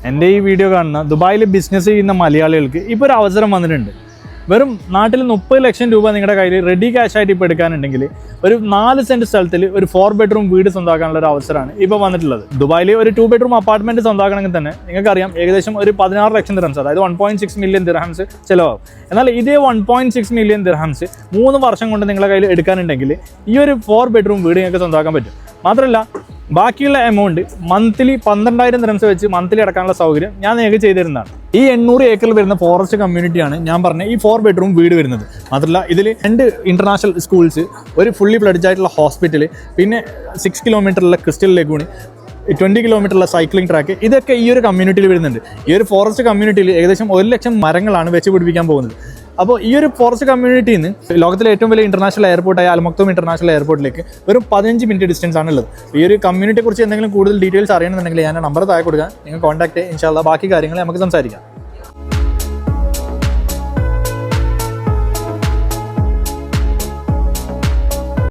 എൻ്റെ ഈ വീഡിയോ കാണുന്ന ദുബായിൽ ബിസിനസ് ചെയ്യുന്ന മലയാളികൾക്ക് ഇപ്പോൾ ഒരു അവസരം വന്നിട്ടുണ്ട്. വെറും നാട്ടിൽ 30 ലക്ഷം രൂപ നിങ്ങളുടെ കയ്യിൽ റെഡി ക്യാഷ് ആയിട്ട് ഇപ്പോൾ എടുക്കാനുണ്ടെങ്കിൽ ഒരു 4 സെൻറ്റ് സ്ഥലത്തിൽ ഒരു 4 ബെഡ്റൂം വീട് സ്വന്തമാക്കാനുള്ള ഒരു അവസരമാണ് ഇപ്പോൾ വന്നിട്ടുള്ളത്. ദുബായിൽ ഒരു 2 ബെഡ്റൂം അപ്പാർട്ട്മെൻറ്റ് സ്വന്തമാക്കണമെങ്കിൽ തന്നെ നിങ്ങൾക്കറിയാം ഏകദേശം ഒരു 16 ലക്ഷം ദിർഹംസ്, അതായത് 1.6 മില്യൺ ദിർഹംസ് ചിലവാകും. എന്നാൽ ഇതേ 1.6 മില്യൺ ദിർഹംസ് 3 വർഷം കൊണ്ട് നിങ്ങളുടെ കയ്യിൽ എടുക്കാനുണ്ടെങ്കിൽ ഈ ഒരു 4 ബെഡ്റൂം വീട് നിങ്ങൾക്ക് സ്വന്തമാക്കാൻ പറ്റും. മാത്രമല്ല ബാക്കിയുള്ള എമൗണ്ട് മന്ത്ലി 12,000 ദിർഹംസ് വെച്ച് മന്ത്ലി അടക്കാനുള്ള സൗകര്യം ഞാൻ നിങ്ങൾക്ക് ചെയ്തു തരുന്നതാണ്. ഈ 800 ഏക്കറിൽ വരുന്ന ഫോറസ്റ്റ് കമ്മ്യൂണിറ്റിയാണ് ഞാൻ പറഞ്ഞ ഈ 4 ബെഡ്റൂം വീട് വരുന്നത്. മാത്രമല്ല ഇതിൽ 2 ഇൻ്റർനാഷണൽ സ്കൂൾസ്, ഒരു ഫുള്ളി ഫ്ലഡ്ജ് ആയിട്ടുള്ള ഹോസ്പിറ്റൽ, പിന്നെ 6 കിലോമീറ്ററുള്ള ക്രിസ്റ്റൽ ലഗൂൺ, 20 കിലോമീറ്ററുള്ള സൈക്ലിംഗ് ട്രാക്ക്, ഇതൊക്കെ ഈ ഒരു കമ്മ്യൂണിറ്റിയിൽ വരുന്നുണ്ട്. ഈ ഒരു ഫോറസ്റ്റ് കമ്മ്യൂണിറ്റിയിൽ ഏകദേശം 1 ലക്ഷം മരങ്ങളാണ് വെച്ച് പിടിപ്പിക്കാൻ പോകുന്നത്. അപ്പോൾ ഈ ഒരു ഫോറസ്റ്റ് കമ്മ്യൂണിറ്റിയിൽ നിന്ന് ലോകത്തിലെ ഏറ്റവും വലിയ ഇൻ്റർനാഷണൽ എയർപോർട്ടായ അൽ മക്തൂം ഇൻ്റർനാഷണൽ എയർപോർട്ടിലേക്ക് വെറും 15 മിനിറ്റ് ഡിസ്റ്റൻസ് ആണുള്ളത്. ഈ ഒരു കമ്മ്യൂണിറ്റിയെ കുറിച്ച് എന്തെങ്കിലും കൂടുതൽ ഡീറ്റെയിൽസ് അറിയണമെന്നുണ്ടെങ്കിൽ ഞാൻ നമ്പർ താഴെ കൊടുക്കാം, നിങ്ങൾ കോൺടാക്ട് ചെയ്യുക. ഇൻഷാ അല്ലാഹ് ബാക്കി കാര്യങ്ങൾ നമുക്ക് സംസാരിക്കാം.